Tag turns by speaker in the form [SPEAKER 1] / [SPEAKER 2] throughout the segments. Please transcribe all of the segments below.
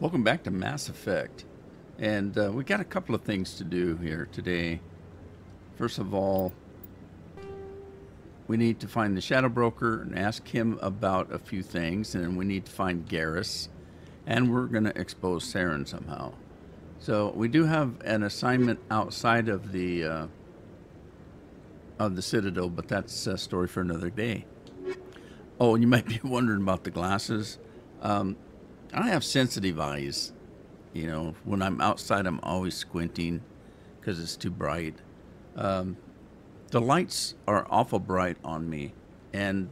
[SPEAKER 1] Welcome back to Mass Effect. And we got a couple of things to do here today. First of all, we need to find the Shadow Broker and ask him about a few things. And then we need to find Garrus. And we're going to expose Saren somehow. So we do have an assignment outside of the Citadel, but that's a story for another day. Oh, and you might be wondering about the glasses. I have sensitive eyes. You know, when I'm outside, I'm always squinting because it's too bright. The lights are awful bright on me. And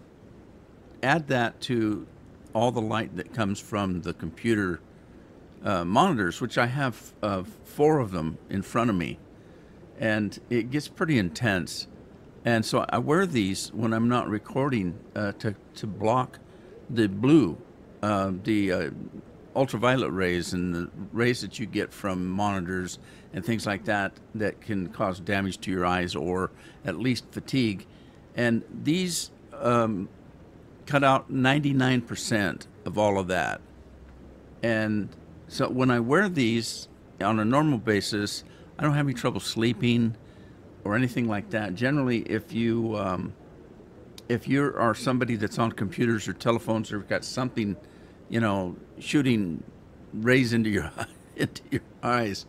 [SPEAKER 1] add that to all the light that comes from the computer monitors, which I have 4 of them in front of me. And it gets pretty intense. And so I wear these when I'm not recording to block the blue, the ultraviolet rays and the rays that you get from monitors and things like that that can cause damage to your eyes or at least fatigue. And these cut out 99% of all of that. And so when I wear these on a normal basis, I don't have any trouble sleeping or anything like that. Generally, if you are somebody that's on computers or telephones or got something, you know, shooting rays into your eyes,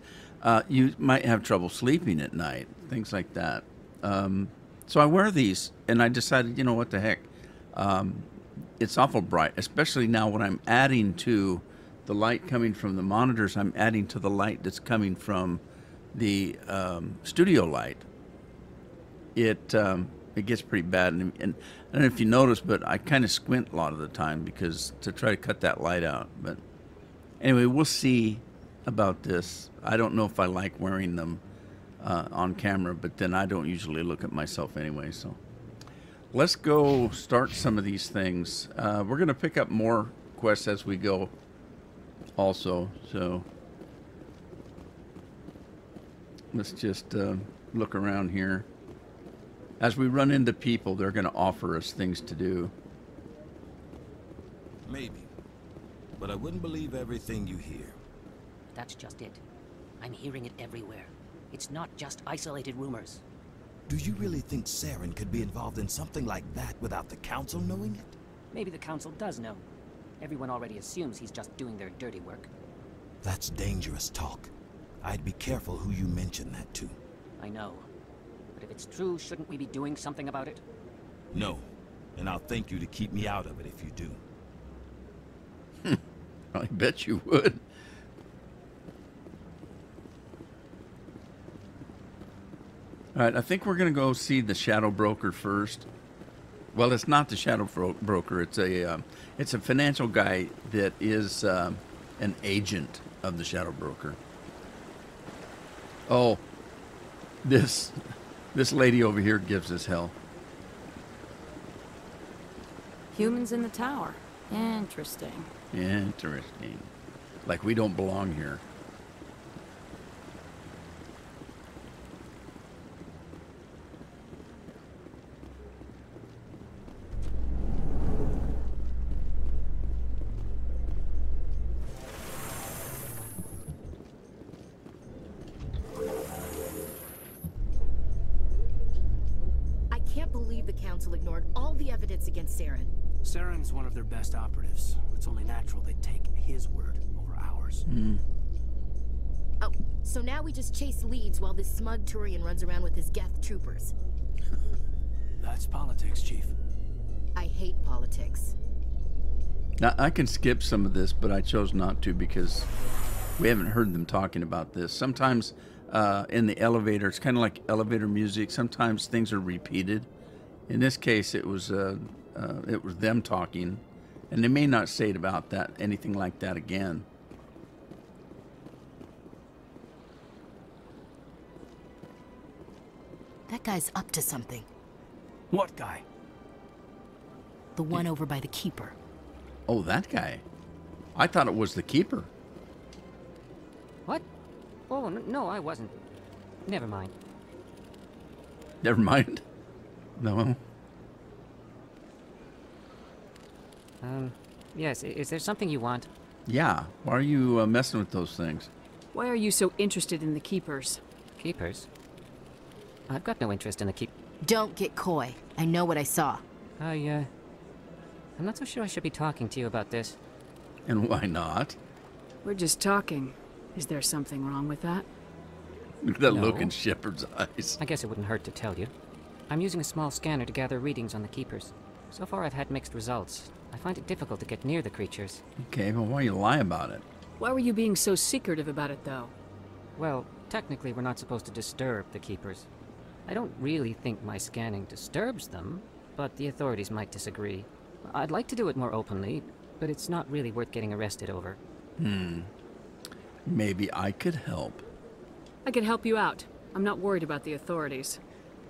[SPEAKER 1] you might have trouble sleeping at night, things like that. So I wear these, and I decided, you know, what the heck, it's awful bright, especially now when I'm adding to the light coming from the monitors. I'm adding to the light that's coming from the studio light. It gets pretty bad, and I don't know if you notice, but I kind of squint a lot of the time because to try to cut that light out. But anyway, we'll see about this. I don't know if I like wearing them on camera, but then I don't usually look at myself anyway. So let's go start some of these things. We're going to pick up more quests as we go also. So let's just look around here. As we run into people, they're going to offer us things to do.
[SPEAKER 2] Maybe. But I wouldn't believe everything you hear.
[SPEAKER 3] That's just it. I'm hearing it everywhere. It's not just isolated rumors.
[SPEAKER 2] Do you really think Saren could be involved in something like that without the Council knowing it?
[SPEAKER 3] Maybe the Council does know. Everyone already assumes he's just doing their dirty work.
[SPEAKER 2] That's dangerous talk. I'd be careful who you mention that to.
[SPEAKER 3] I know. But if it's true, shouldn't we be doing something about it?
[SPEAKER 2] No. And I'll thank you to keep me out of it if you do.
[SPEAKER 1] I bet you would. All right, I think we're going to go see the Shadow Broker first. Well, it's not the Shadow Broker. It's a financial guy that is an agent of the Shadow Broker. Oh, this lady over here gives us hell.
[SPEAKER 4] Humans in the tower. Interesting.
[SPEAKER 1] Interesting. Like we don't belong here.
[SPEAKER 5] Ignored all the evidence against Saren.
[SPEAKER 6] Saren's one of their best operatives. It's only natural they'd take his word over ours.
[SPEAKER 5] Oh, so now we just chase leads while this smug Turian runs around with his Geth troopers.
[SPEAKER 6] That's politics, Chief.
[SPEAKER 5] I hate politics.
[SPEAKER 1] Now, I can skip some of this, but I chose not to because we haven't heard them talking about this. Sometimes in the elevator, it's kind of like elevator music. Sometimes things are repeated. In this case, it was them talking, and they may not say it about that anything like that again.
[SPEAKER 5] That guy's up to something.
[SPEAKER 6] What guy?
[SPEAKER 5] The one over by the Keeper.
[SPEAKER 1] Oh, that guy. I thought it was the Keeper.
[SPEAKER 3] What? Oh, no, I wasn't. Never mind.
[SPEAKER 1] Never mind. No.
[SPEAKER 3] Yes, is there something you want?
[SPEAKER 1] Yeah. Why are you messing with those things?
[SPEAKER 4] Why are you so interested in the Keepers?
[SPEAKER 3] Keepers? I've got no interest in the
[SPEAKER 5] Don't get coy. I know what I saw.
[SPEAKER 3] I'm not so sure I should be talking to you about this.
[SPEAKER 1] And why not?
[SPEAKER 4] We're just talking. Is there something wrong with that?
[SPEAKER 1] Look at that
[SPEAKER 3] No.
[SPEAKER 1] look in Shepard's eyes.
[SPEAKER 3] I guess it wouldn't hurt to tell you. I'm using a small scanner to gather readings on the Keepers. So far I've had mixed results. I find it difficult to get near the creatures.
[SPEAKER 1] Okay, but why you lie about it?
[SPEAKER 4] Why were you being so secretive about it, though?
[SPEAKER 3] Well, technically we're not supposed to disturb the Keepers. I don't really think my scanning disturbs them, but the authorities might disagree. I'd like to do it more openly, but it's not really worth getting arrested over.
[SPEAKER 1] Maybe I could help.
[SPEAKER 4] I could help you out. I'm not worried about the authorities.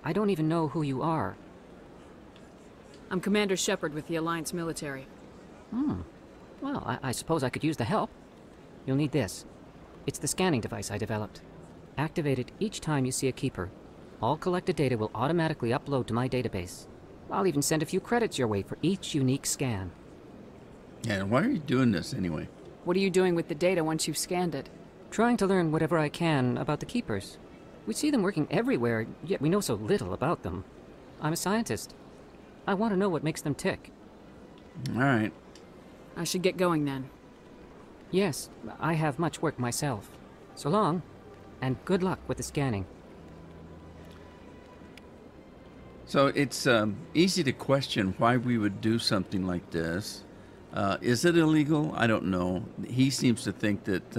[SPEAKER 3] I don't even know who you are.
[SPEAKER 4] I'm Commander Shepard with the Alliance military.
[SPEAKER 3] Well, I suppose I could use the help. You'll need this. It's the scanning device I developed. Activate it each time you see a Keeper. All collected data will automatically upload to my database. I'll even send a few credits your way for each unique scan.
[SPEAKER 1] And why are you doing this anyway?
[SPEAKER 4] What are you doing with the data once you've scanned it?
[SPEAKER 3] Trying to learn whatever I can about the Keepers. We see them working everywhere, yet we know so little about them. I'm a scientist. I want to know what makes them tick.
[SPEAKER 1] All right.
[SPEAKER 4] I should get going then.
[SPEAKER 3] Yes, I have much work myself. So long, and good luck with the scanning.
[SPEAKER 1] So it's easy to question why we would do something like this. Is it illegal? I don't know. He seems to think that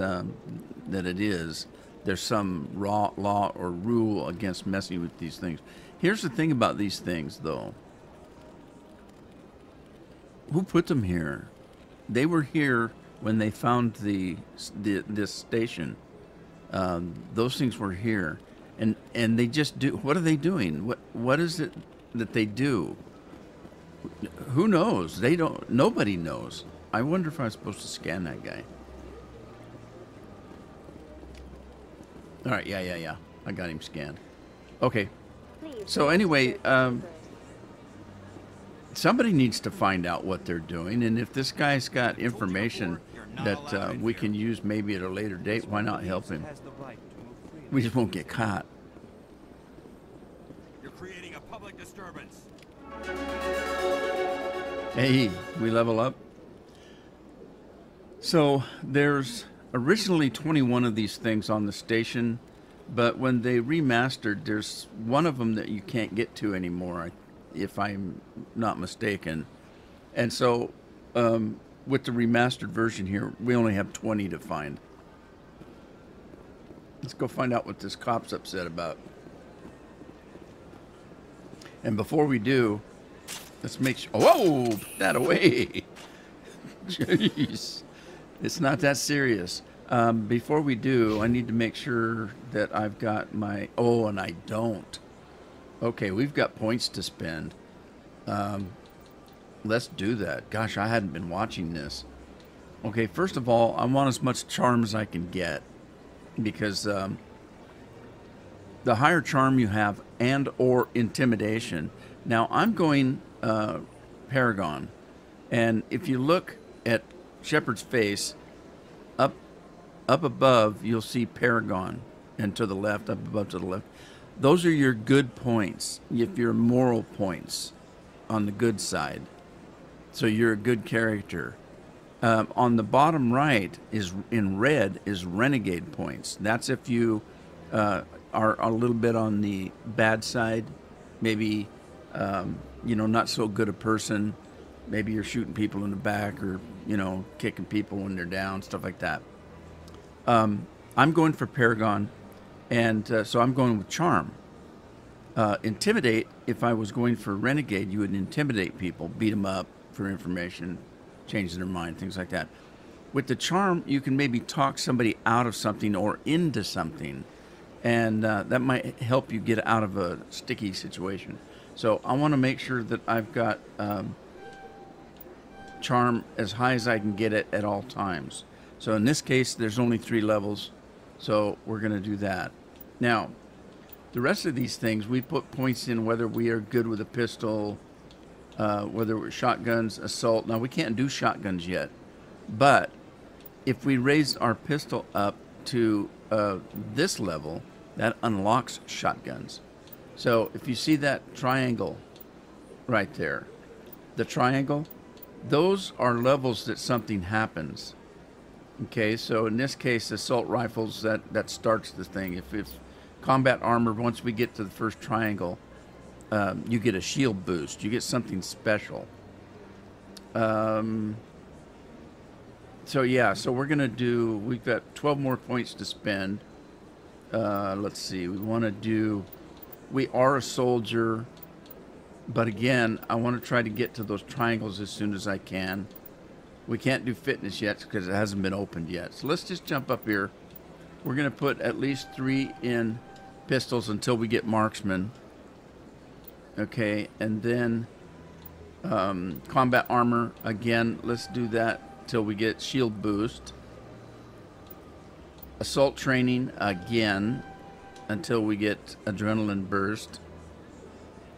[SPEAKER 1] that it is. There's some law or rule against messing with these things. Here's the thing about these things, though. Who put them here? They were here when they found this station. Those things were here, and they just do. What are they doing? What is it that they do? Who knows? They don't. Nobody knows. I wonder if I'm supposed to scan that guy. All right. Yeah. I got him scanned. Okay. So anyway, somebody needs to find out what they're doing, and if this guy's got information that we can use maybe at a later date, why not help him? We just won't get caught.
[SPEAKER 2] You're creating a public disturbance.
[SPEAKER 1] Hey, we level up. So there's originally 21 of these things on the station, but when they remastered, there's one of them that you can't get to anymore, if I'm not mistaken. And so with the remastered version here, we only have 20 to find. Let's go find out what this cop's upset about. And before we do, let's make sure. Whoa! Put that away. Jeez. It's not that serious. Before we do, I need to make sure that I've got my... Oh, and I don't. Okay, we've got points to spend. Let's do that. Gosh, I hadn't been watching this. Okay, first of all, I want as much charm as I can get. Because the higher charm you have and or intimidation. Now, I'm going Paragon. And if you look at Shepard's face, up above, you'll see Paragon. And to the left, up above to the left. Those are your good points, if you're moral points on the good side. So you're a good character. On the bottom right is in red is renegade points. That's if you are a little bit on the bad side, maybe not so good a person. Maybe you're shooting people in the back or kicking people when they're down, stuff like that. I'm going for Paragon, and so I'm going with Charm. Intimidate, if I was going for Renegade, you would intimidate people, beat them up for information, change their mind, things like that. With the Charm, you can maybe talk somebody out of something or into something, and that might help you get out of a sticky situation. So I want to make sure that I've got Charm as high as I can get it at all times. So in this case, there's only 3 levels, so we're going to do that. Now, the rest of these things, we put points in whether we are good with a pistol, whether we're shotguns, assault. Now, we can't do shotguns yet, but if we raise our pistol up to this level, that unlocks shotguns. So if you see that triangle right there, the triangle, those are levels that something happens. Okay, so in this case, assault rifles, that starts the thing. If combat armor, once we get to the first triangle, you get a shield boost. You get something special. So yeah, so we're gonna do, we've got 12 more points to spend. Let's see, we are a soldier, but again, I want to try to get to those triangles as soon as I can. We can't do fitness yet because it hasn't been opened yet. So let's just jump up here. We're gonna put at least 3 in pistols until we get marksman. Okay, and then combat armor, again, let's do that till we get shield boost. Assault training, again, until we get adrenaline burst.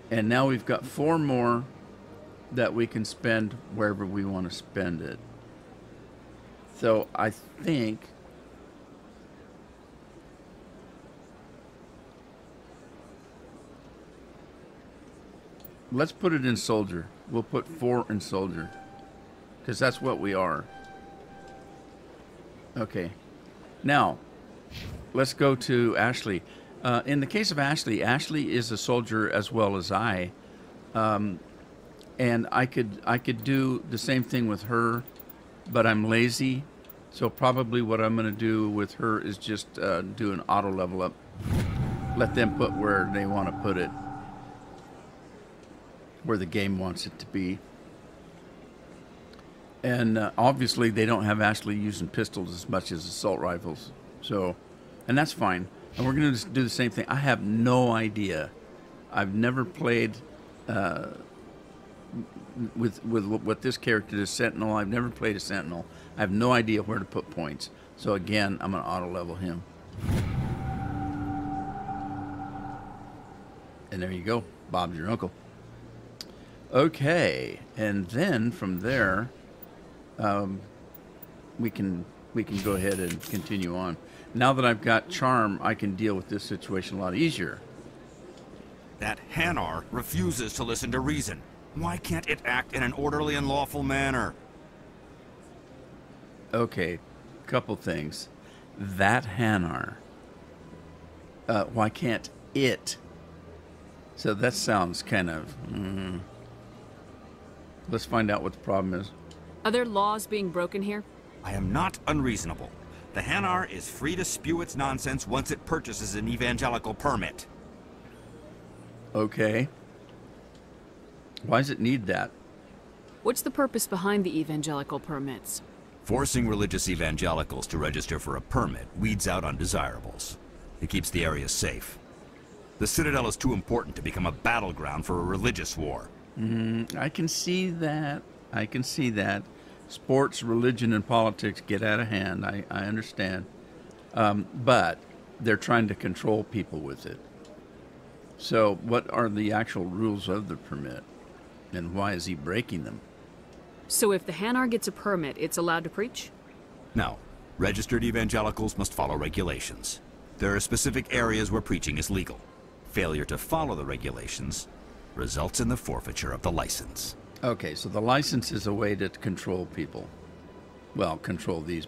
[SPEAKER 1] And now we've got 4 more that we can spend wherever we want to spend it. So I think let's put it in soldier. We'll put 4 in soldier because that's what we are. Okay. Now, let's go to Ashley. In the case of Ashley, Ashley is a soldier as well as I. And I could do the same thing with her, but I'm lazy. So probably what I'm going to do with her is just do an auto level up. Let them put where they want to put it, where the game wants it to be. And obviously they don't have Ashley using pistols as much as assault rifles. So, and that's fine. And we're going to do the same thing. I have no idea. I've never played with what this character is, Sentinel. I've never played a Sentinel. I have no idea where to put points. So again, I'm going to auto level him. And there you go. Bob's your uncle. Okay, and then from there, we can go ahead and continue on. Now that I've got charm, I can deal with this situation a lot easier.
[SPEAKER 2] That Hanar refuses to listen to reason. Why can't it act in an orderly and lawful manner?
[SPEAKER 1] Okay, couple things. That Hanar. Why can't it? So that sounds kind of... Let's find out what the problem is.
[SPEAKER 7] Are there laws being broken here?
[SPEAKER 2] I am not unreasonable. The Hanar is free to spew its nonsense once it purchases an evangelical permit.
[SPEAKER 1] Okay. Why does it need that?
[SPEAKER 7] What's the purpose behind the evangelical permits?
[SPEAKER 2] Forcing religious evangelicals to register for a permit weeds out undesirables. It keeps the area safe. The Citadel is too important to become a battleground for a religious war.
[SPEAKER 1] I can see that. I can see that. Sports, religion, and politics get out of hand. I understand. But they're trying to control people with it. So what are the actual rules of the permit? And why is he breaking them?
[SPEAKER 7] So if the Hanar gets a permit, it's allowed to preach?
[SPEAKER 2] No. Registered evangelicals must follow regulations. There are specific areas where preaching is legal. Failure to follow the regulations results in the forfeiture of the license.
[SPEAKER 1] Okay, so the license is a way to control people. Well, control these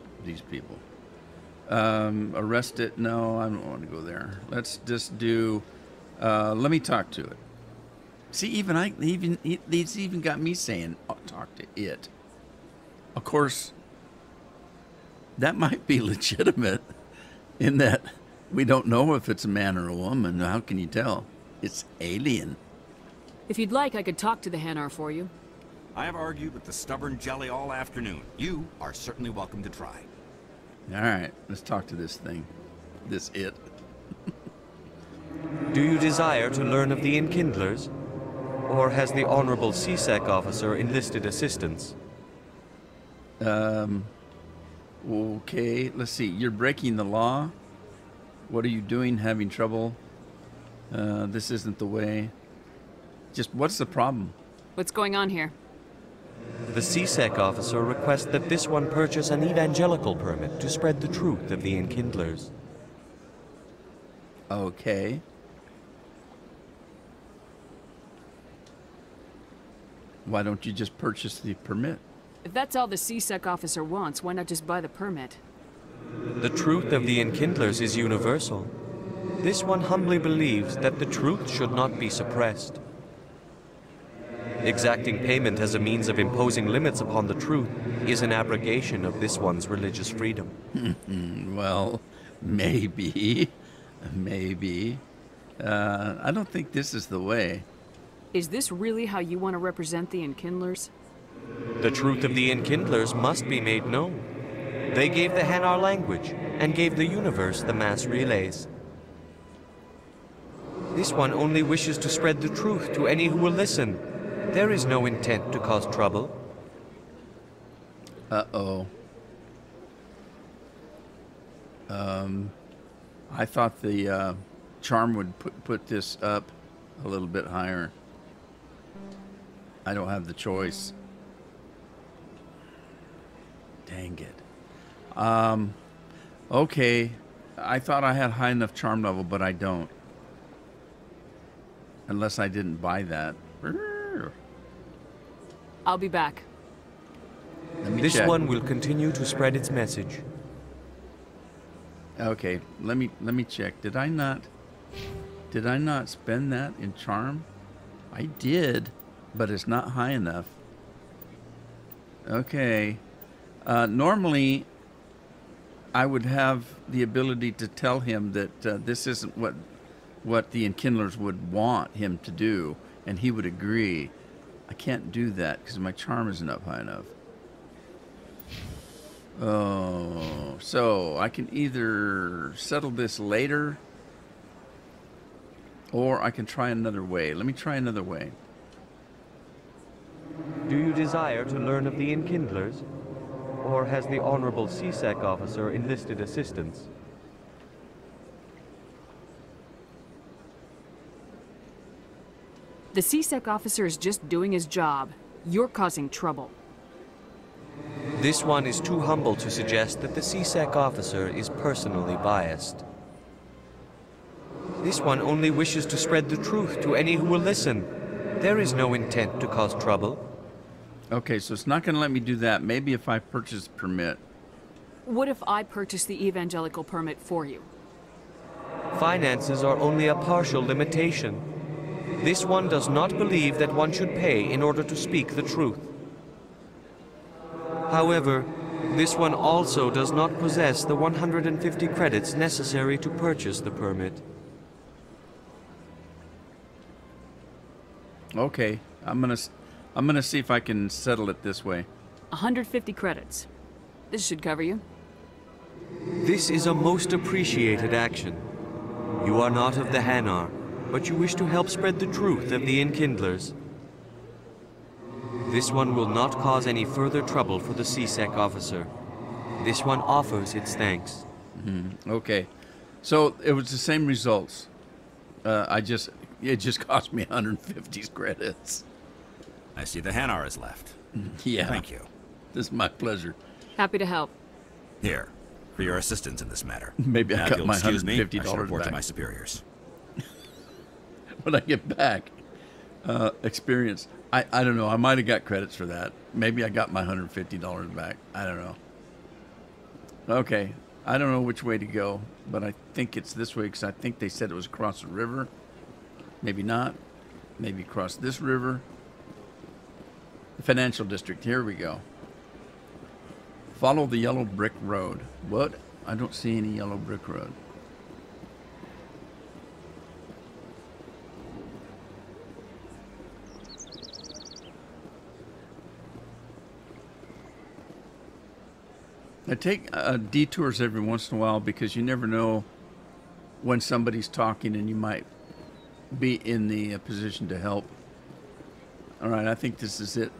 [SPEAKER 1] people. Arrest it? No, I don't want to go there. Let's just do... let me talk to it. See, he's even got me saying, oh, talk to it. Of course, that might be legitimate in that we don't know if it's a man or a woman. How can you tell? It's alien.
[SPEAKER 7] If you'd like, I could talk to the Hanar for you.
[SPEAKER 2] I have argued with the stubborn jelly all afternoon. You are certainly welcome to try.
[SPEAKER 1] All right, let's talk to this thing. This it.
[SPEAKER 8] Do you desire to learn of the Enkindlers? Or has the Honorable CSEC officer enlisted assistance?
[SPEAKER 1] Okay, let's see. You're breaking the law. What are you doing? Having trouble? This isn't the way. Just what's the problem?
[SPEAKER 7] What's going on here?
[SPEAKER 8] The CSEC officer requests that this one purchase an evangelical permit to spread the truth of the Enkindlers.
[SPEAKER 1] Okay. Why don't you just purchase the permit?
[SPEAKER 7] If that's all the CSEC officer wants, why not just buy the permit?
[SPEAKER 8] The truth of the Enkindlers is universal. This one humbly believes that the truth should not be suppressed. Exacting payment as a means of imposing limits upon the truth is an abrogation of this one's religious freedom.
[SPEAKER 1] Well, maybe. Maybe. I don't think this is the way.
[SPEAKER 7] Is this really how you want to represent the Enkindlers?
[SPEAKER 8] The truth of the Enkindlers must be made known. They gave the Hanar language and gave the universe the mass relays. This one only wishes to spread the truth to any who will listen. There is no intent to cause trouble.
[SPEAKER 1] Uh-oh. I thought the charm would put this up a little bit higher. I don't have the choice. Dang it. Okay. I thought I had high enough charm level, but I don't. Unless I didn't buy that.
[SPEAKER 7] I'll be back.
[SPEAKER 1] Let me
[SPEAKER 8] This
[SPEAKER 1] check.
[SPEAKER 8] one will continue to spread its message.
[SPEAKER 1] Okay, let me check. Did I not spend that in charm? I did, but it's not high enough. Okay. Normally, I would have the ability to tell him that this isn't what the Enkindlers would want him to do, and he would agree. I can't do that because my charm isn't up high enough. Oh, so I can either settle this later, or I can try another way. Let me try another way.
[SPEAKER 8] Do you desire to learn of the Enkindlers? Or has the Honorable CSEC officer enlisted assistance?
[SPEAKER 7] The CSEC officer is just doing his job. You're causing trouble.
[SPEAKER 8] This one is too humble to suggest that the CSEC officer is personally biased. This one only wishes to spread the truth to any who will listen. There is no intent to cause trouble.
[SPEAKER 1] Okay, so it's not going to let me do that. Maybe if I purchase permit.
[SPEAKER 7] What if I purchase the evangelical permit for you?
[SPEAKER 8] Finances are only a partial limitation. This one does not believe that one should pay in order to speak the truth. However, this one also does not possess the 150 credits necessary to purchase the permit.
[SPEAKER 1] Okay, I'm gonna see if I can settle it this way.
[SPEAKER 7] 150 credits. This should cover you.
[SPEAKER 8] This is a most appreciated action. You are not of the Hanar, but you wish to help spread the truth of the Enkindlers. This one will not cause any further trouble for the CSEC officer. This one offers its thanks.
[SPEAKER 1] Okay, so it was the same results. It just cost me 150 credits.
[SPEAKER 2] I see the Hanar is left.
[SPEAKER 1] Yeah.
[SPEAKER 2] Thank you.
[SPEAKER 1] This is my pleasure.
[SPEAKER 7] Happy to help.
[SPEAKER 2] Here, for your assistance in this matter.
[SPEAKER 1] Maybe I
[SPEAKER 2] Now, if
[SPEAKER 1] got
[SPEAKER 2] you'll
[SPEAKER 1] my
[SPEAKER 2] excuse me, I should
[SPEAKER 1] $150
[SPEAKER 2] report to
[SPEAKER 1] back.
[SPEAKER 2] my superiors.
[SPEAKER 1] When I get back, experience. I don't know. I might have got credits for that. Maybe I got my $150 back. I don't know. Okay. I don't know which way to go, but I think it's this way because I think they said it was across the river. Maybe not. Maybe across this river. The financial district. Here we go. Follow the yellow brick road. What? I don't see any yellow brick road. I take detours every once in a while because you never know when somebody's talking and you might be in the position to help. All right, I think this is it.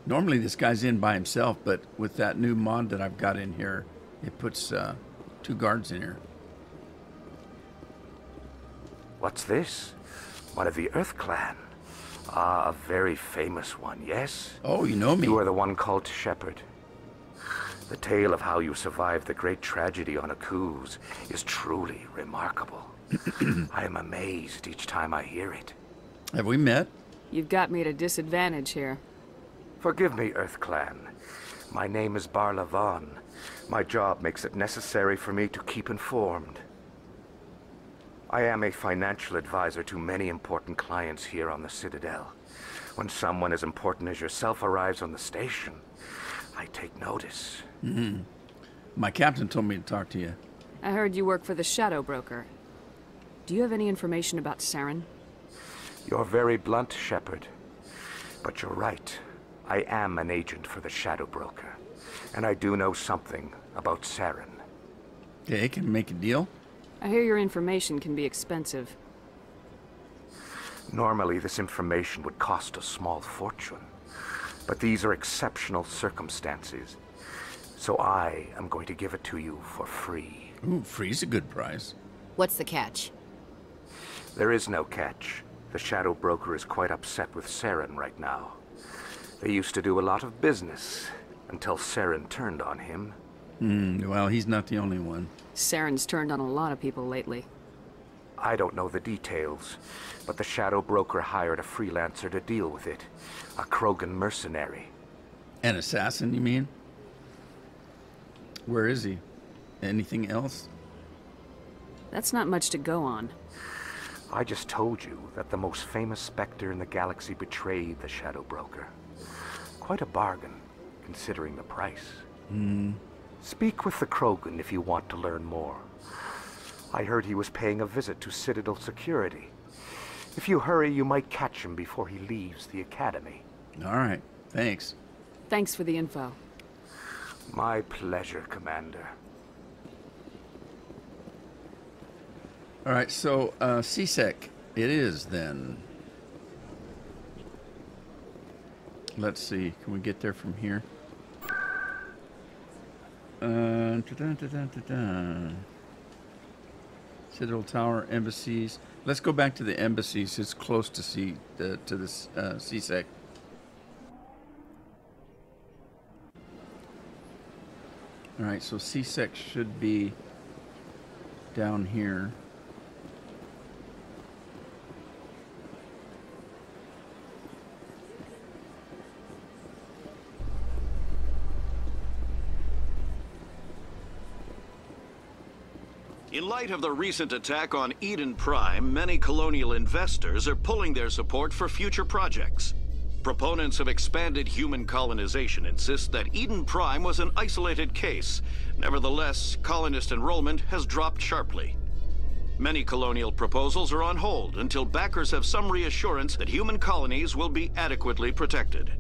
[SPEAKER 1] Normally this guy's in by himself, but with that new mod that I've got in here, it puts 2 guards in here.
[SPEAKER 9] What's this? One of the Earth Clan. Ah, a very famous one, yes?
[SPEAKER 1] Oh, you know me.
[SPEAKER 9] You are the one called Shepherd. The tale of how you survived the great tragedy on Akuz is truly remarkable. I am amazed each time I hear it.
[SPEAKER 1] Have we met?
[SPEAKER 7] You've got me at a disadvantage here.
[SPEAKER 9] Forgive me, Earth Clan. My name is Barlavon. My job makes it necessary for me to keep informed. I am a financial advisor to many important clients here on the Citadel. When someone as important as yourself arrives on the station, I take notice.
[SPEAKER 1] Mm-hmm. My captain told me to talk to you.
[SPEAKER 7] I heard you work for the Shadow Broker. Do you have any information about Saren?
[SPEAKER 9] You're very blunt, Shepard. But you're right. I am an agent for the Shadow Broker. And I do know something about Saren.
[SPEAKER 1] Okay, can we make a deal?
[SPEAKER 7] I hear your information can be expensive.
[SPEAKER 9] Normally, this information would cost a small fortune. But these are exceptional circumstances. So I am going to give it to you for free.
[SPEAKER 1] Ooh, free's a good price.
[SPEAKER 5] What's the catch?
[SPEAKER 9] There is no catch. The Shadow Broker is quite upset with Saren right now. They used to do a lot of business, until Saren turned on him.
[SPEAKER 1] Well, he's not the only one.
[SPEAKER 7] Saren's turned on a lot of people lately.
[SPEAKER 9] I don't know the details, but the Shadow Broker hired a freelancer to deal with it. A Krogan mercenary.
[SPEAKER 1] An assassin, you mean? Where is he? Anything else?
[SPEAKER 7] That's not much to go on.
[SPEAKER 9] I just told you that the most famous Spectre in the galaxy betrayed the Shadow Broker. Quite a bargain, considering the price. Speak with the Krogan if you want to learn more. I heard he was paying a visit to Citadel security. If you hurry, you might catch him before he leaves the Academy.
[SPEAKER 1] All right, thanks.
[SPEAKER 7] Thanks for the info.
[SPEAKER 9] My pleasure, Commander.
[SPEAKER 1] All right, so CSEC it is then. Let's see, can we get there from here? Citadel Tower, embassies. Let's go back to the embassies. It's close to this CSEC. All right, so CSEC should be down here.
[SPEAKER 10] In light of the recent attack on Eden Prime, many colonial investors are pulling their support for future projects. Proponents of expanded human colonization insist that Eden Prime was an isolated case. Nevertheless, colonist enrollment has dropped sharply. Many colonial proposals are on hold until backers have some reassurance that human colonies will be adequately protected.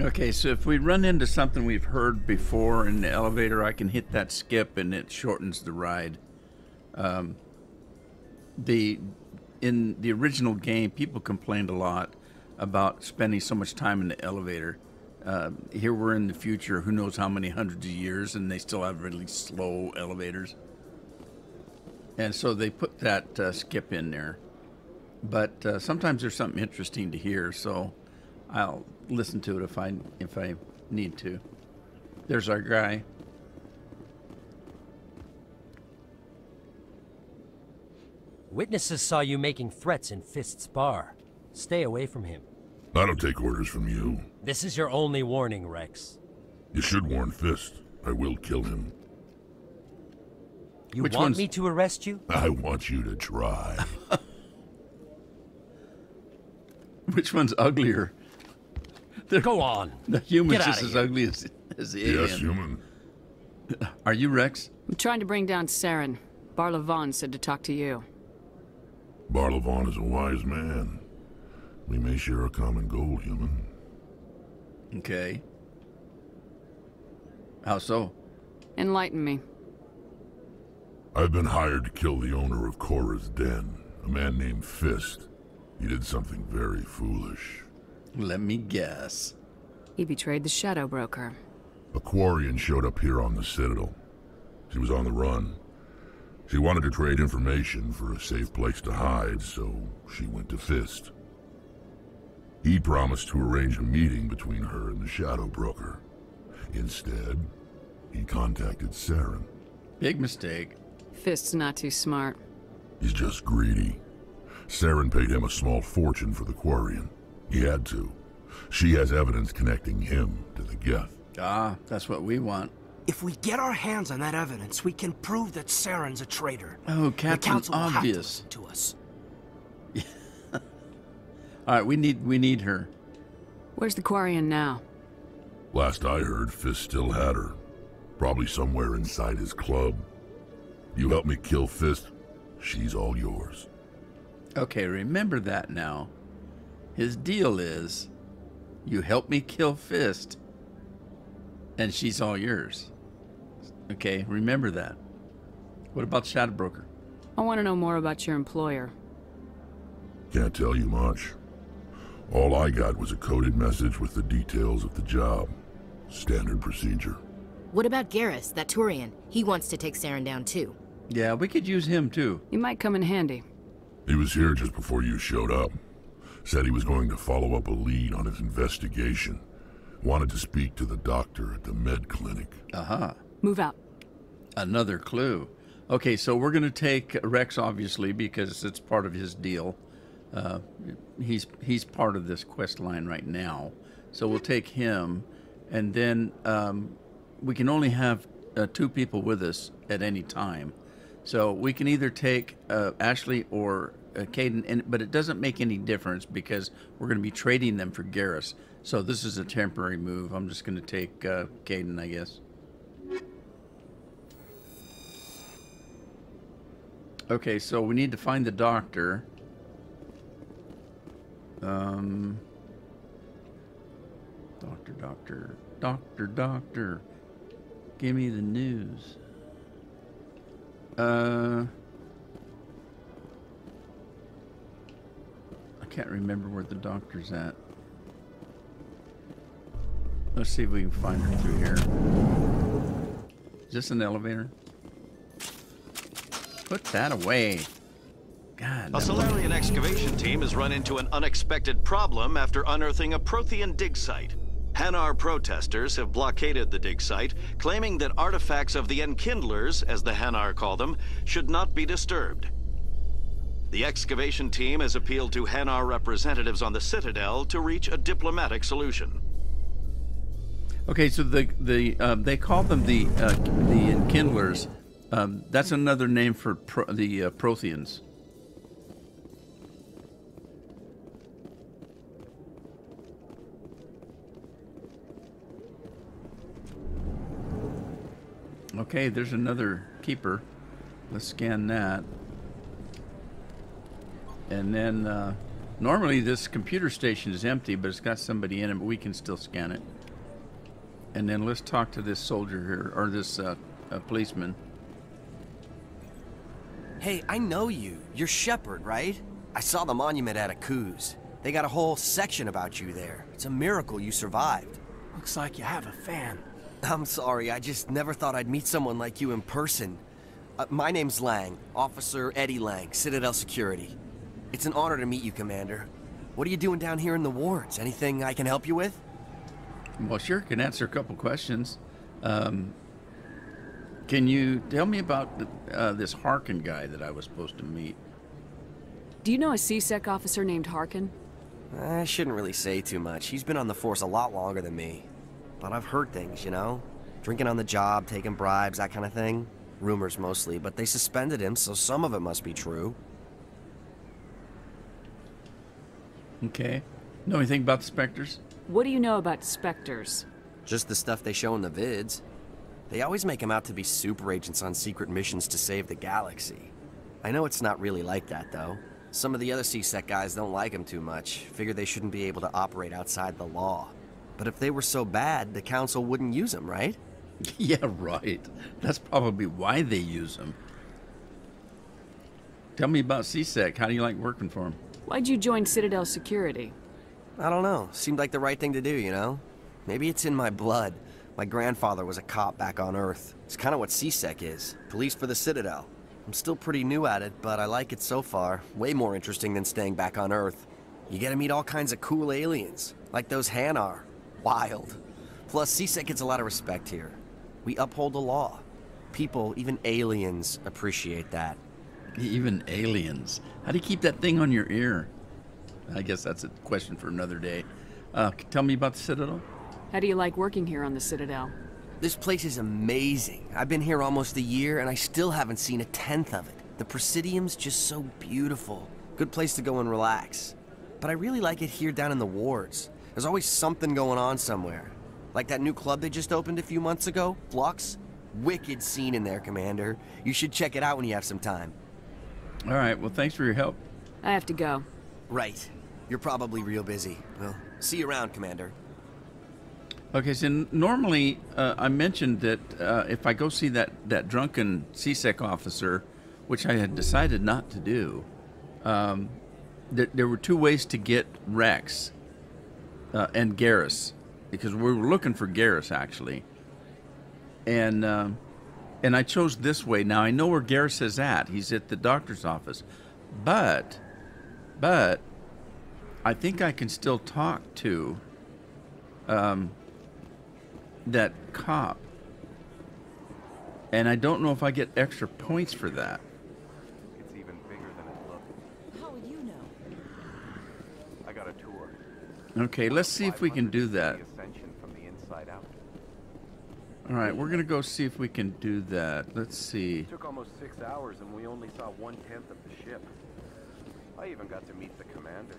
[SPEAKER 1] Okay, so if we run into something we've heard before in the elevator, I can hit that skip and it shortens the ride. In the original game, people complained a lot about spending so much time in the elevator. Here we're in the future, who knows how many hundreds of years, and they still have really slow elevators. And so they put that skip in there. But sometimes there's something interesting to hear, so I'll listen to it if I need to. There's our guy.
[SPEAKER 11] Witnesses saw you making threats in Fist's bar. Stay away from him.
[SPEAKER 12] I don't take orders from you.
[SPEAKER 11] This is your only warning, Rex.
[SPEAKER 12] You should warn Fist. I will kill him.
[SPEAKER 11] You want me to arrest you?
[SPEAKER 12] I want you to try.
[SPEAKER 1] Which one's uglier?
[SPEAKER 11] Go on.
[SPEAKER 1] The human's
[SPEAKER 11] Get
[SPEAKER 1] just
[SPEAKER 11] outta
[SPEAKER 1] as
[SPEAKER 11] here.
[SPEAKER 1] ugly as the alien.
[SPEAKER 12] Yes, human.
[SPEAKER 1] Are you Rex?
[SPEAKER 7] I'm trying to bring down Saren. Barlavon said to talk to you.
[SPEAKER 12] Barlavon is a wise man. We may share a common goal, human.
[SPEAKER 1] Okay. How so?
[SPEAKER 7] Enlighten me.
[SPEAKER 12] I've been hired to kill the owner of Korra's Den, a man named Fist. He did something very foolish.
[SPEAKER 1] Let me guess.
[SPEAKER 7] He betrayed the Shadow Broker.
[SPEAKER 12] A Quarian showed up here on the Citadel. She was on the run. She wanted to trade information for a safe place to hide, so she went to Fist. He promised to arrange a meeting between her and the Shadow Broker. Instead, he contacted Saren.
[SPEAKER 1] Big mistake.
[SPEAKER 7] Fist's not too smart.
[SPEAKER 12] He's just greedy. Saren paid him a small fortune for the Quarian. He had to. She has evidence connecting him to the Geth.
[SPEAKER 1] Ah, that's what we want.
[SPEAKER 6] If we get our hands on that evidence, we can prove that Saren's a traitor.
[SPEAKER 1] Oh,
[SPEAKER 6] The
[SPEAKER 1] Captain
[SPEAKER 6] council will have to
[SPEAKER 1] Obvious.
[SPEAKER 6] listen to us.
[SPEAKER 1] All right, we need her.
[SPEAKER 7] Where's the Quarian now?
[SPEAKER 12] Last I heard, Fist still had her. Probably somewhere inside his club. You help me kill Fist, she's all yours.
[SPEAKER 1] Okay, remember that now. His deal is, you help me kill Fist, and she's all yours. Okay, remember that. What about Shadow Broker?
[SPEAKER 7] I want to know more about your employer.
[SPEAKER 12] Can't tell you much. All I got was a coded message with the details of the job. Standard procedure.
[SPEAKER 5] What about Garrus, that Turian? He wants to take Saren down too.
[SPEAKER 1] Yeah, we could use him too.
[SPEAKER 7] He might come in handy.
[SPEAKER 12] He was here just before you showed up. Said he was going to follow up a lead on his investigation. Wanted to speak to the doctor at the med clinic.
[SPEAKER 1] Aha.
[SPEAKER 7] Move out.
[SPEAKER 1] Another clue. Okay, so we're going to take Rex, obviously, because it's part of his deal. He's part of this quest line right now. So we'll take him, and then we can only have 2 people with us at any time. So we can either take Ashley or Caden, but it doesn't make any difference because we're going to be trading them for Garrus. So this is a temporary move. I'm just going to take Caden, I guess. Okay, so we need to find the doctor. Doctor. Give me the news. I can't remember where the doctor's at. Let's see if we can find her through here. Is this an elevator? Put that away. God.
[SPEAKER 10] A Solarian excavation team has run into an unexpected problem after unearthing a Prothean dig site. Hanar protesters have blockaded the dig site, claiming that artifacts of the Enkindlers, as the Hanar call them, should not be disturbed. The excavation team has appealed to Hanar representatives on the Citadel to reach a diplomatic solution.
[SPEAKER 1] Okay, so they call them the Enkindlers. That's another name for the Protheans. Okay, there's another keeper. Let's scan that. And then, normally this computer station is empty, but it's got somebody in it, but we can still scan it. And then let's talk to this soldier here, or this policeman.
[SPEAKER 13] Hey, I know you. You're Shepard, right? I saw the monument at Akuz. They got a whole section about you there. It's a miracle you survived.
[SPEAKER 6] Looks like you have a fan.
[SPEAKER 13] I'm sorry, I just never thought I'd meet someone like you in person. My name's Lang, Officer Eddie Lang, Citadel Security. It's an honor to meet you, Commander. What are you doing down here in the wards? Anything I can help you with?
[SPEAKER 1] Well, sure, can answer a couple questions. Can you tell me about this Harkin guy that I was supposed to meet?
[SPEAKER 7] Do you know a CSEC officer named Harkin?
[SPEAKER 13] I shouldn't really say too much. He's been on the force a lot longer than me. But I've heard things, you know? Drinking on the job, taking bribes, that kind of thing. Rumors mostly, but they suspended him, so some of it must be true.
[SPEAKER 1] Okay. Know anything about the Spectres?
[SPEAKER 7] What do you know about Spectres?
[SPEAKER 13] Just the stuff they show in the vids. They always make him out to be super agents on secret missions to save the galaxy. I know it's not really like that, though. Some of the other CSEC guys don't like him too much, figure they shouldn't be able to operate outside the law. But if they were so bad, the Council wouldn't use them, right?
[SPEAKER 1] Yeah, right. That's probably why they use them. Tell me about CSEC. How do you like working for them?
[SPEAKER 7] Why'd you join Citadel Security?
[SPEAKER 13] I don't know. Seemed like the right thing to do, you know? Maybe it's in my blood. My grandfather was a cop back on Earth. It's kind of what CSEC is. Police for the Citadel. I'm still pretty new at it, but I like it so far. Way more interesting than staying back on Earth. You get to meet all kinds of cool aliens, like those Hanar. Wild. Plus, CSEC gets a lot of respect here. We uphold the law. People, even aliens, appreciate that.
[SPEAKER 1] Even aliens? How do you keep that thing on your ear? I guess that's a question for another day. Tell me about the Citadel.
[SPEAKER 7] How do you like working here on the Citadel?
[SPEAKER 13] This place is amazing. I've been here almost a year, and I still haven't seen a tenth of it. The Presidium's just so beautiful. Good place to go and relax. But I really like it here down in the wards. There's always something going on somewhere. Like that new club they just opened a few months ago, Flux. Wicked scene in there, Commander. You should check it out when you have some time.
[SPEAKER 1] All right, well, thanks for your help.
[SPEAKER 7] I have to go.
[SPEAKER 13] Right. You're probably real busy. Well, see you around, Commander.
[SPEAKER 1] Okay, so normally I mentioned that if I go see that drunken CSEC officer, which I had decided not to do, there were two ways to get Rex and Garrus, because we were looking for Garrus, actually. And I chose this way. Now, I know where Garrus is at. He's at the doctor's office. But I think I can still talk to that cop. And I don't know if I get extra points for that.
[SPEAKER 9] It's even bigger than it looked.
[SPEAKER 5] How would you know?
[SPEAKER 9] I got a tour.
[SPEAKER 1] Okay, let's see if we can do that.
[SPEAKER 9] Ascension from the inside out.
[SPEAKER 1] All right, we're going to go see if we can do that. Let's see.
[SPEAKER 9] It took almost 6 hours and we only saw 1/10 of the ship. I even got to meet the commander.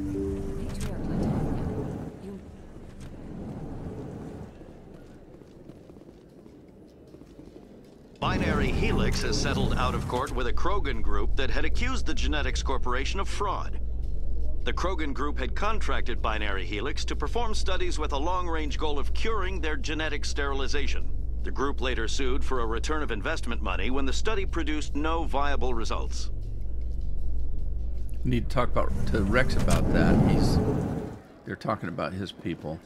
[SPEAKER 10] Binary Helix has settled out of court with a Krogan group that had accused the Genetics Corporation of fraud. The Krogan group had contracted Binary Helix to perform studies with a long-range goal of curing their genetic sterilization. The group later sued for a return of investment money when the study produced no viable results.
[SPEAKER 1] Need to talk to Rex about that. They're talking about his people.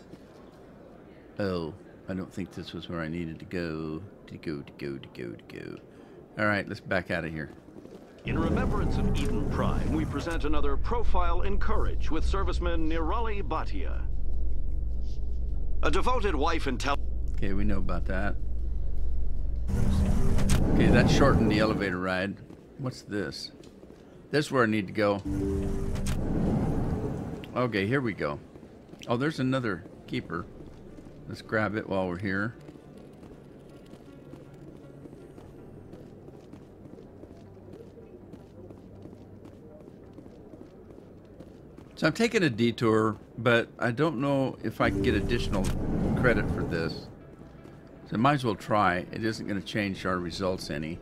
[SPEAKER 1] Oh, I don't think this was where I needed to go. All right, let's back out of here.
[SPEAKER 10] In remembrance of Eden Prime, we present another Profile in Courage with serviceman Nirali Bhatia. A devoted wife and
[SPEAKER 1] Okay, we know about that. Okay, that shortened the elevator ride. What's this? This is where I need to go. Okay, here we go. Oh, there's another keeper. Let's grab it while we're here. So I'm taking a detour, but I don't know if I can get additional credit for this. So I might as well try. It isn't going to change our results any.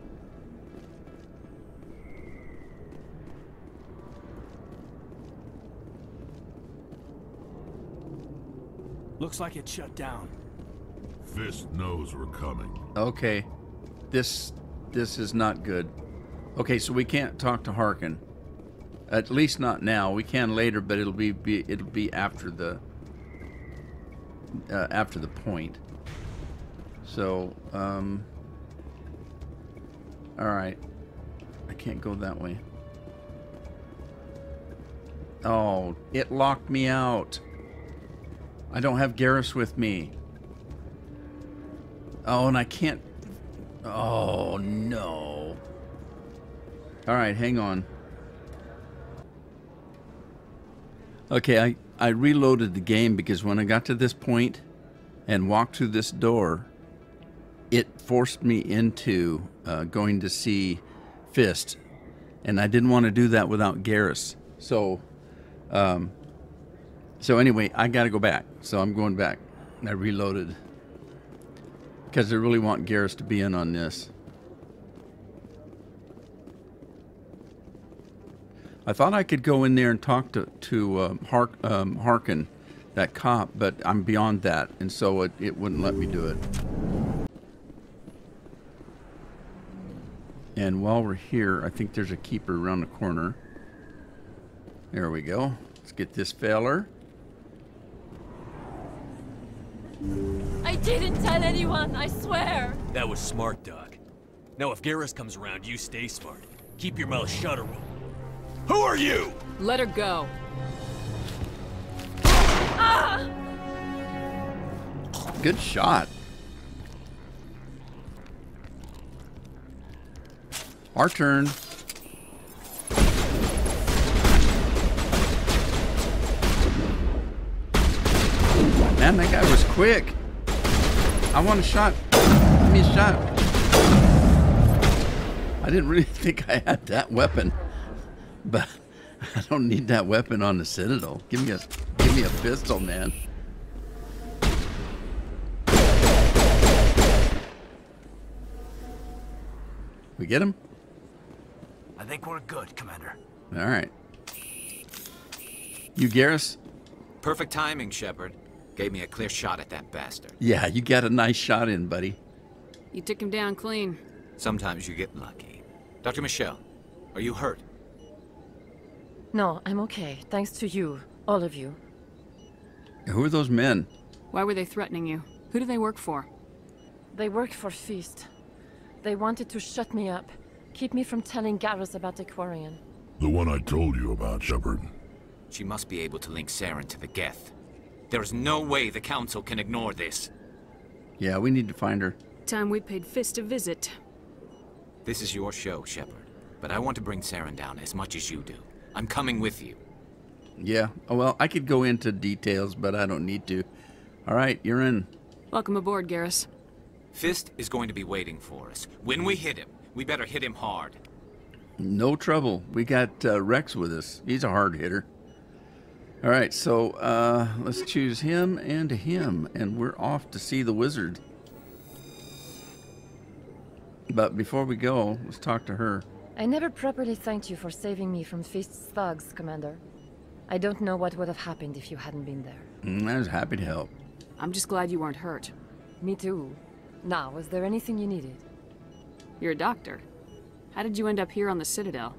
[SPEAKER 6] Looks like it shut down.
[SPEAKER 12] Fist knows we're coming.
[SPEAKER 1] Okay. This is not good. Okay, so we can't talk to Harkin. At least not now. We can later, but it'll be after the point. So, all right. I can't go that way. Oh, it locked me out. I don't have Garrus with me. Oh, and I can't. Oh, no. All right, hang on. Okay, I reloaded the game because when I got to this point and walked through this door, it forced me into going to see Fist. And I didn't want to do that without Garrus. So anyway, I got to go back. So I'm going back. I reloaded because I really want Garrus to be in on this. I thought I could go in there and talk to Harkin, that cop, but I'm beyond that, and so it wouldn't let me do it. And while we're here, I think there's a keeper around the corner. There we go. Let's get this feller.
[SPEAKER 14] I didn't tell anyone, I swear.
[SPEAKER 15] That was smart, Doc. Now if Garrus comes around, you stay smart.
[SPEAKER 11] Keep your mouth shut, or
[SPEAKER 2] Who are you?
[SPEAKER 7] Let her go.
[SPEAKER 1] Good shot. Our turn. Man, that guy was quick. I want a shot. Give me a shot. I didn't really think I had that weapon, but I don't need that weapon on the Citadel. Give me a pistol, man. We get him?
[SPEAKER 6] I think we're good, Commander.
[SPEAKER 1] All right. You, Garrus?
[SPEAKER 15] Perfect timing, Shepard. Gave me a clear shot at that bastard.
[SPEAKER 1] Yeah, you got a nice shot in, buddy.
[SPEAKER 7] You took him down clean.
[SPEAKER 15] Sometimes you get lucky. Dr. Michelle, are you hurt?
[SPEAKER 14] No, I'm okay. Thanks to you. All of you.
[SPEAKER 1] Who are those men?
[SPEAKER 7] Why were they threatening you? Who do they work for?
[SPEAKER 14] They work for Feast. They wanted to shut me up. Keep me from telling Garrus about the Quarian.
[SPEAKER 12] The one I told you about, Shepard.
[SPEAKER 15] She must be able to link Saren to the Geth. There is no way the Council can ignore this.
[SPEAKER 1] Yeah, we need to find her.
[SPEAKER 7] Time we paid Fist a visit.
[SPEAKER 15] This is your show, Shepard. But I want to bring Saren down as much as you do. I'm coming with you.
[SPEAKER 1] Yeah, oh, well, I could go into details, but I don't need to. All right, you're in.
[SPEAKER 7] Welcome aboard, Garrus.
[SPEAKER 15] Fist is going to be waiting for us. When we hit him, we better hit him hard.
[SPEAKER 1] No trouble. We got Rex with us. He's a hard hitter. All right, so let's choose him and him, and we're off to see the wizard. But before we go, let's talk to her.
[SPEAKER 14] I never properly thanked you for saving me from Feast's thugs, Commander. I don't know what would have happened if you hadn't been there.
[SPEAKER 1] I was happy to help.
[SPEAKER 7] I'm just glad you weren't hurt.
[SPEAKER 14] Me too. Now, was there anything you needed?
[SPEAKER 7] You're a doctor. How did you end up here on the Citadel?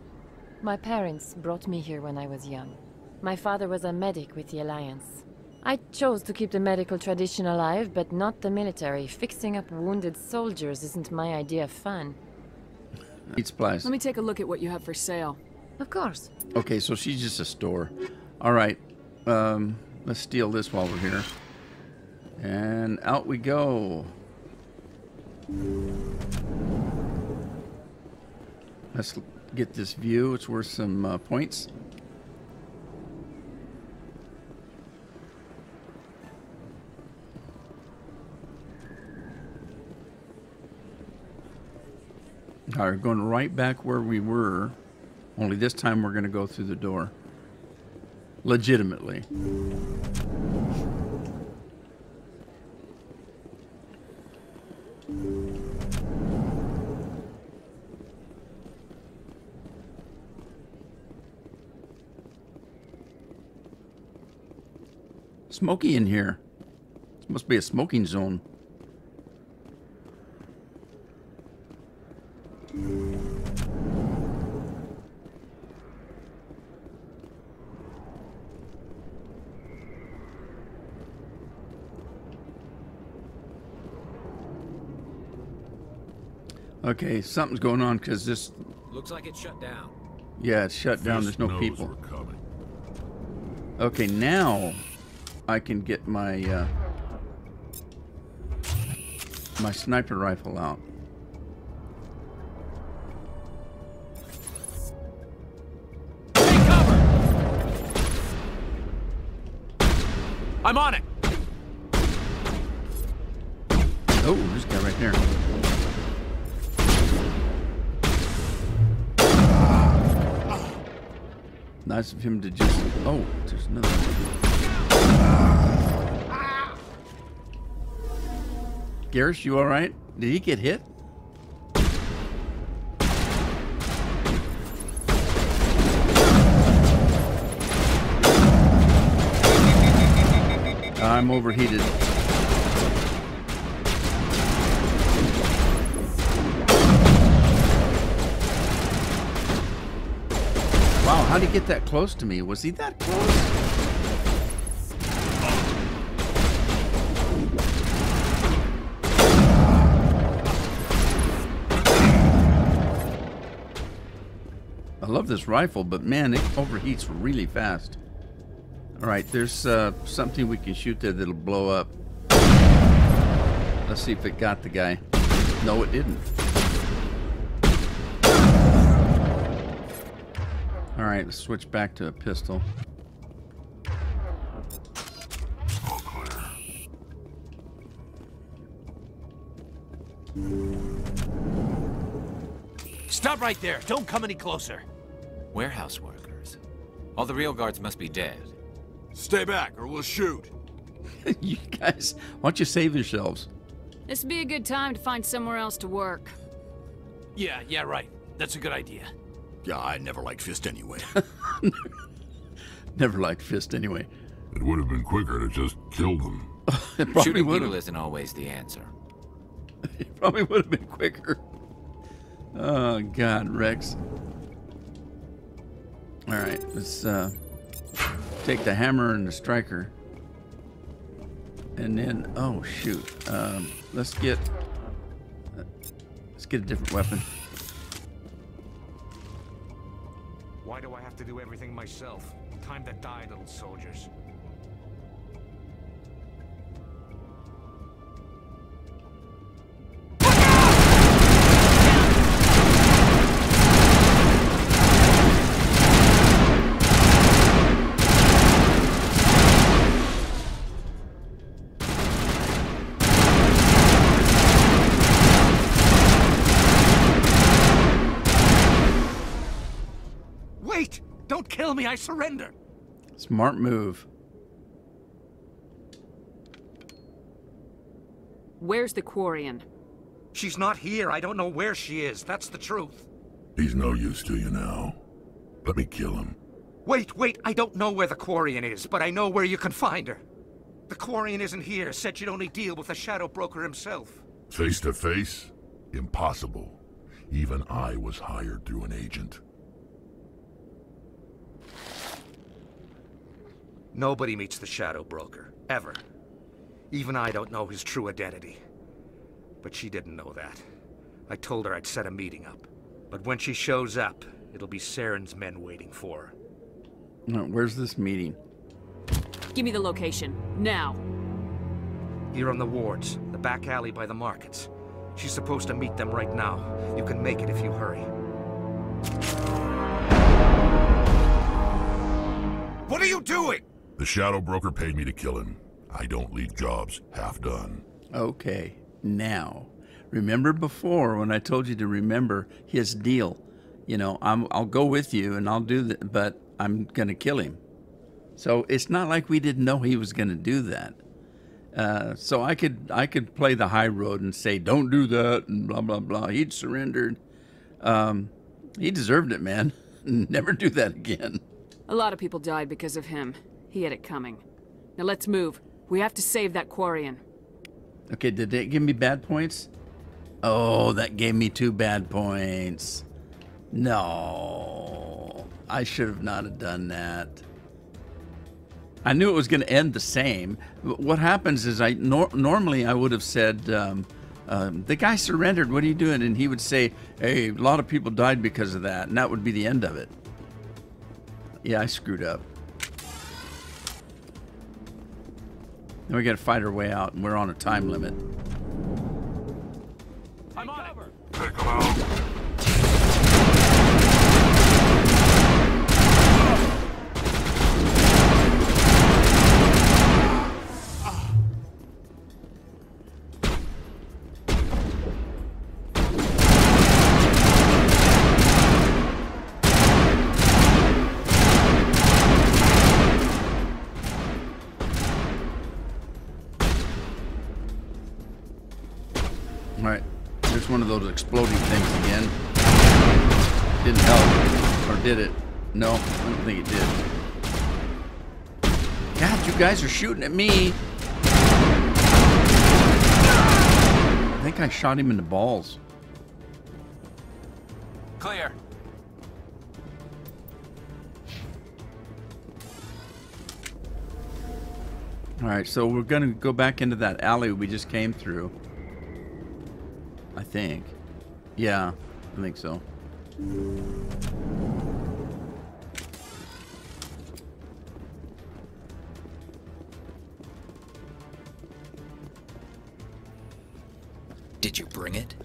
[SPEAKER 14] My parents brought me here when I was young. My father was a medic with the Alliance. I chose to keep the medical tradition alive, but not the military. Fixing up wounded soldiers isn't my idea of fun.
[SPEAKER 1] Need supplies.
[SPEAKER 7] Let me take a look at what you have for sale.
[SPEAKER 14] Of course.
[SPEAKER 1] Okay, so she's just a store. All right, let's steal this while we're here. And out we go. Let's get this view. It's worth some points. All right, we're going right back where we were, only this time we're going to go through the door. Legitimately. Smoky in here. This must be a smoking zone. Okay, something's going on because this...
[SPEAKER 15] Looks like it's shut down.
[SPEAKER 1] Yeah, it's shut down. There's no people. Okay, now I can get my my sniper rifle out.
[SPEAKER 6] Take cover! I'm on it.
[SPEAKER 1] Oh, this guy right there. Nice of him to just... Oh, there's another one. Garrus, you alright? Did he get hit? I'm overheated. Wow, how'd he get that close to me? Was he that close? love this rifle, but man, it overheats really fast. Alright, there's something we can shoot there that'll blow up. Let's see if it got the guy. No, it didn't. Alright, let's switch back to a pistol.
[SPEAKER 12] All clear.
[SPEAKER 15] Stop right there. Don't come any closer. Warehouse workers. All the real guards must be dead.
[SPEAKER 16] Stay back or we'll shoot.
[SPEAKER 1] You guys, why don't you save yourselves?
[SPEAKER 7] This would be a good time to find somewhere else to work.
[SPEAKER 6] Yeah, right. That's a good idea.
[SPEAKER 16] Yeah, I never liked Fist anyway.
[SPEAKER 1] Never liked Fist anyway.
[SPEAKER 12] It would have been quicker to just kill them.
[SPEAKER 1] It probably
[SPEAKER 15] Shooting
[SPEAKER 1] would
[SPEAKER 15] people
[SPEAKER 1] have.
[SPEAKER 15] isn't always the answer.
[SPEAKER 1] It probably would have been quicker. Oh, God, Rex. Alright, let's take the hammer and the striker. And then, oh, shoot. Let's get a different weapon.
[SPEAKER 9] Why do I have to do everything myself? Time to die, little soldiers. Wait! Don't kill me, I surrender!
[SPEAKER 1] Smart move.
[SPEAKER 7] Where's the Quarian?
[SPEAKER 9] She's not here. I don't know where she is. That's the truth.
[SPEAKER 12] He's no use to you now. Let me kill him.
[SPEAKER 9] Wait. I don't know where the Quarian is, but I know where you can find her. The Quarian isn't here. Said she'd only deal with the Shadow Broker himself.
[SPEAKER 12] Face to face? Impossible. Even I was hired through an agent.
[SPEAKER 9] Nobody meets the Shadow Broker, ever. Even I don't know his true identity. But she didn't know that. I told her I'd set a meeting up. But when she shows up, it'll be Saren's men waiting for her.
[SPEAKER 1] No, where's this meeting?
[SPEAKER 7] Give me the location, now.
[SPEAKER 9] Here on the wards, the back alley by the markets. She's supposed to meet them right now. You can make it if you hurry.
[SPEAKER 16] What are you doing?
[SPEAKER 12] The Shadow Broker paid me to kill him. I don't leave jobs half done.
[SPEAKER 1] Okay, now, remember before when I told you to remember his deal? You know, I'll go with you and I'll do that, but I'm gonna kill him. So it's not like we didn't know he was gonna do that. So I could play the high road and say, don't do that, and blah, blah, blah. He'd surrendered. He deserved it, man. Never do that again.
[SPEAKER 7] A lot of people died because of him. He had it coming. Now let's move. We have to save that Quarian.
[SPEAKER 1] Okay, did it give me bad points? Oh, that gave me 2 bad points. No. I should have not have done that. I knew it was going to end the same. What happens is normally I would have said, the guy surrendered, what are you doing? And he would say, hey, a lot of people died because of that. And that would be the end of it. Yeah, I screwed up. Now we got to fight our way out, and we're on a time limit.
[SPEAKER 6] I'm on it.
[SPEAKER 12] Take him out.
[SPEAKER 1] Alright, there's one of those exploding things again. Didn't help. Or did it? No, I don't think it did. God, you guys are shooting at me. I think I shot him in the balls.
[SPEAKER 15] Clear.
[SPEAKER 1] Alright, so we're going to go back into that alley we just came through. I think. Yeah, I think so.
[SPEAKER 17] you bring it?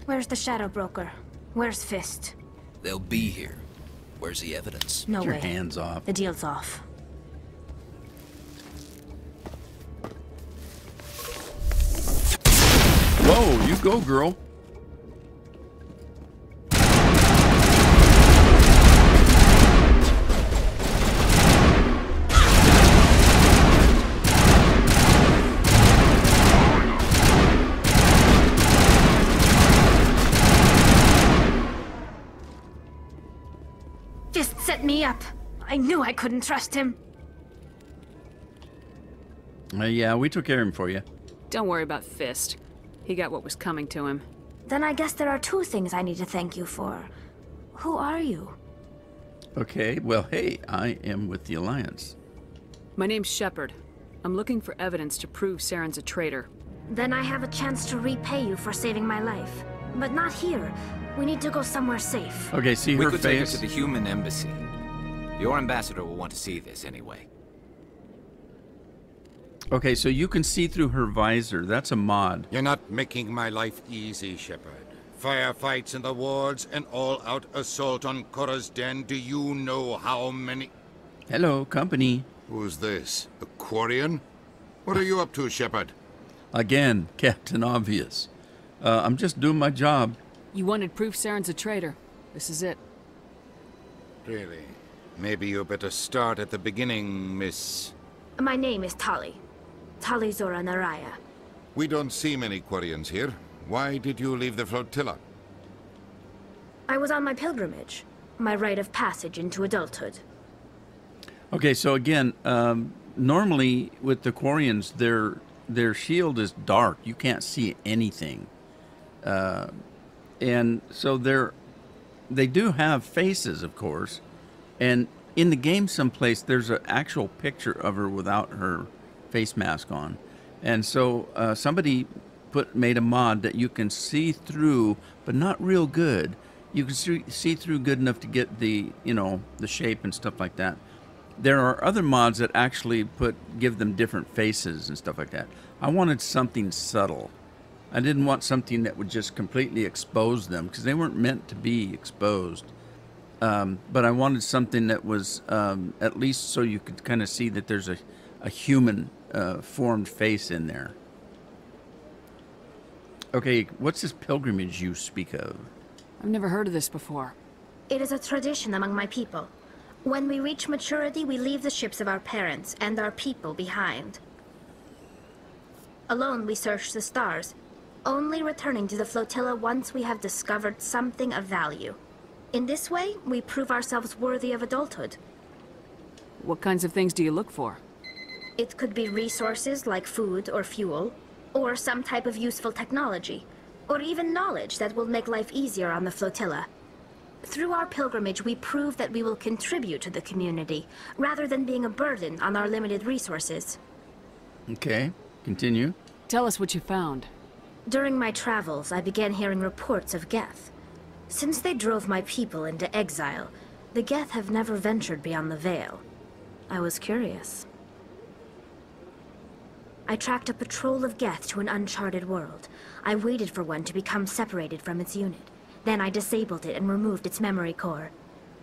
[SPEAKER 18] Where's the Shadow Broker? Where's Fist?
[SPEAKER 17] They'll be here. Where's the evidence?
[SPEAKER 18] No
[SPEAKER 1] Get your
[SPEAKER 18] way.
[SPEAKER 1] hands off.
[SPEAKER 18] The deal's off.
[SPEAKER 1] Whoa, you go, girl.
[SPEAKER 18] Fist set me up. I knew I couldn't trust him.
[SPEAKER 1] Yeah, we took care of him for you.
[SPEAKER 7] Don't worry about Fist. He got what was coming to him.
[SPEAKER 18] Then I guess there are two things I need to thank you for. Who are you?
[SPEAKER 1] Okay, well, hey, I am with the Alliance.
[SPEAKER 7] My name's Shepard. I'm looking for evidence to prove Saren's a traitor.
[SPEAKER 18] Then I have a chance to repay you for saving my life. But not here. We need to go somewhere safe.
[SPEAKER 1] Okay, see
[SPEAKER 15] we
[SPEAKER 1] her
[SPEAKER 15] could take her
[SPEAKER 1] face?
[SPEAKER 15] to the human embassy. Your ambassador will want to see this anyway.
[SPEAKER 1] Okay, so you can see through her visor. That's a mod.
[SPEAKER 16] You're not making my life easy, Shepard. Firefights in the wards, an all-out assault on Korra's den. Do you know how many...
[SPEAKER 1] Hello, company.
[SPEAKER 16] Who's this? A Quarian? What are you up to, Shepard?
[SPEAKER 1] Again, Captain Obvious. I'm just doing my job.
[SPEAKER 7] You wanted proof Saren's a traitor. This is it.
[SPEAKER 16] Really? Maybe you better start at the beginning, Miss...
[SPEAKER 18] My name is Tali. Tali Zora Naraya.
[SPEAKER 16] We don't see many Quarians here. Why did you leave the flotilla?
[SPEAKER 18] I was on my pilgrimage. My rite of passage into adulthood.
[SPEAKER 1] Okay, so again, normally with the Quarians, their shield is dark. You can't see anything. And so they do have faces, of course. And in the game someplace, there's an actual picture of her without her face mask on. And so somebody made a mod that you can see through, but not real good. You can see through good enough to get the shape and stuff like that. There are other mods that actually give them different faces and stuff like that. I wanted something subtle. I didn't want something that would just completely expose them, because they weren't meant to be exposed. But I wanted something that was at least so you could kind of see that there's a human formed face in there. Okay, what's this pilgrimage you speak of?
[SPEAKER 7] I've never heard of this before.
[SPEAKER 18] It is a tradition among my people. When we reach maturity, we leave the ships of our parents and our people behind. Alone, we search the stars, only returning to the flotilla once we have discovered something of value. In this way, we prove ourselves worthy of adulthood.
[SPEAKER 7] What kinds of things do you look for?
[SPEAKER 18] It could be resources like food or fuel, or some type of useful technology, or even knowledge that will make life easier on the flotilla. Through our pilgrimage, we prove that we will contribute to the community, rather than being a burden on our limited resources.
[SPEAKER 1] Okay, continue.
[SPEAKER 7] Tell us what you found.
[SPEAKER 18] During my travels, I began hearing reports of Geth. Since they drove my people into exile, the Geth have never ventured beyond the Veil. I was curious. I tracked a patrol of Geth to an uncharted world. I waited for one to become separated from its unit. Then I disabled it and removed its memory core.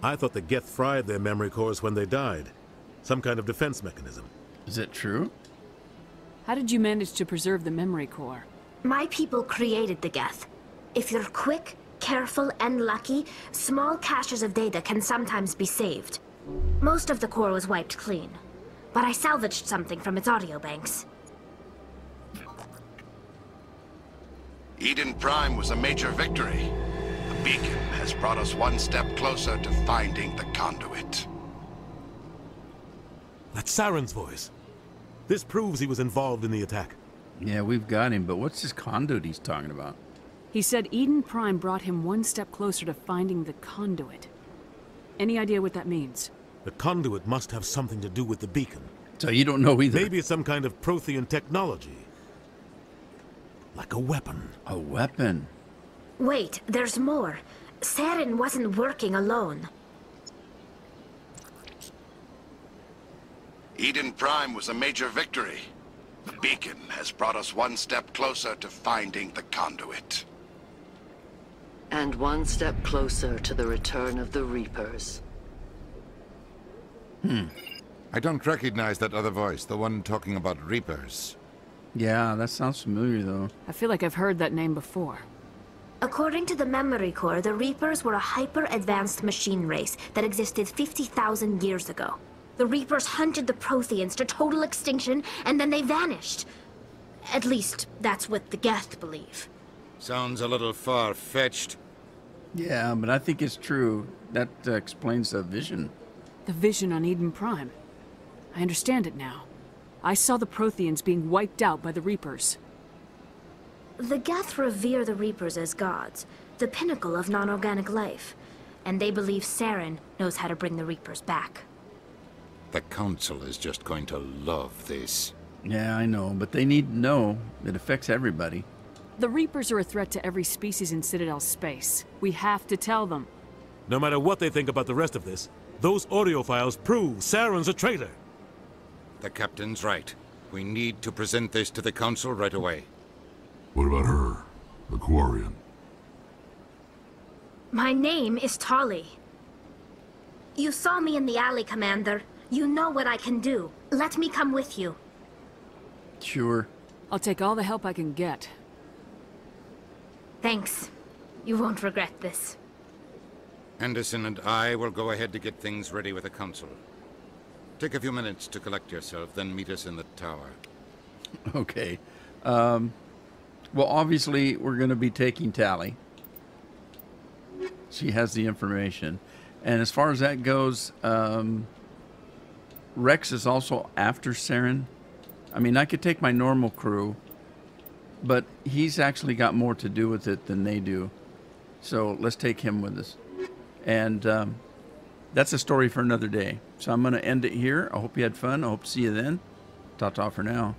[SPEAKER 19] I thought the Geth fried their memory cores when they died. Some kind of defense mechanism.
[SPEAKER 1] Is it true?
[SPEAKER 7] How did you manage to preserve the memory core?
[SPEAKER 18] My people created the Geth. If you're quick, careful, and lucky, small caches of data can sometimes be saved. Most of the core was wiped clean, but I salvaged something from its audio banks.
[SPEAKER 20] Eden Prime was a major victory. The beacon has brought us one step closer to finding the conduit.
[SPEAKER 19] That's Saren's voice. This proves he was involved in the attack.
[SPEAKER 1] Yeah, we've got him, but what's this conduit he's talking about?
[SPEAKER 7] He said Eden Prime brought him one step closer to finding the conduit. Any idea what that means?
[SPEAKER 19] The conduit must have something to do with the beacon.
[SPEAKER 1] So you don't know either?
[SPEAKER 19] Maybe it's some kind of Prothean technology. Like a weapon.
[SPEAKER 1] A weapon?
[SPEAKER 18] Wait, there's more. Saren wasn't working alone.
[SPEAKER 20] Eden Prime was a major victory. The beacon has brought us one step closer to finding the conduit.
[SPEAKER 21] And one step closer to the return of the Reapers.
[SPEAKER 16] I don't recognize that other voice, the one talking about Reapers.
[SPEAKER 1] Yeah, that sounds familiar, though.
[SPEAKER 7] I feel like I've heard that name before.
[SPEAKER 18] According to the Memory Core, the Reapers were a hyper-advanced machine race that existed 50,000 years ago. The Reapers hunted the Protheans to total extinction, and then they vanished. At least, that's what the Geth believe.
[SPEAKER 16] Sounds a little far-fetched.
[SPEAKER 1] Yeah, but I think it's true. That explains the vision.
[SPEAKER 7] The vision on Eden Prime. I understand it now. I saw the Protheans being wiped out by the Reapers.
[SPEAKER 18] The Geth revere the Reapers as gods, the pinnacle of non-organic life, and they believe Saren knows how to bring the Reapers back.
[SPEAKER 16] The Council is just going to love this.
[SPEAKER 1] Yeah, I know, but they need to know it affects everybody.
[SPEAKER 7] The Reapers are a threat to every species in Citadel space. We have to tell them.
[SPEAKER 19] No matter what they think about the rest of this, those audio files prove Saren's a traitor.
[SPEAKER 16] The Captain's right. We need to present this to the Council right away.
[SPEAKER 12] What about her, the Quarian?
[SPEAKER 18] My name is Tali. You saw me in the alley, Commander. You know what I can do. Let me come with you.
[SPEAKER 1] Sure.
[SPEAKER 7] I'll take all the help I can get.
[SPEAKER 18] Thanks. You won't regret this.
[SPEAKER 16] Anderson and I will go ahead to get things ready with the Council. Take a few minutes to collect yourself, then meet us in the tower.
[SPEAKER 1] Okay. Well, obviously, we're going to be taking Tali. She has the information. And as far as that goes, Rex is also after Saren. I mean, I could take my normal crew, but he's actually got more to do with it than they do. So let's take him with us. And that's a story for another day. So I'm going to end it here. I hope you had fun. I hope to see you then. Ta-ta for now.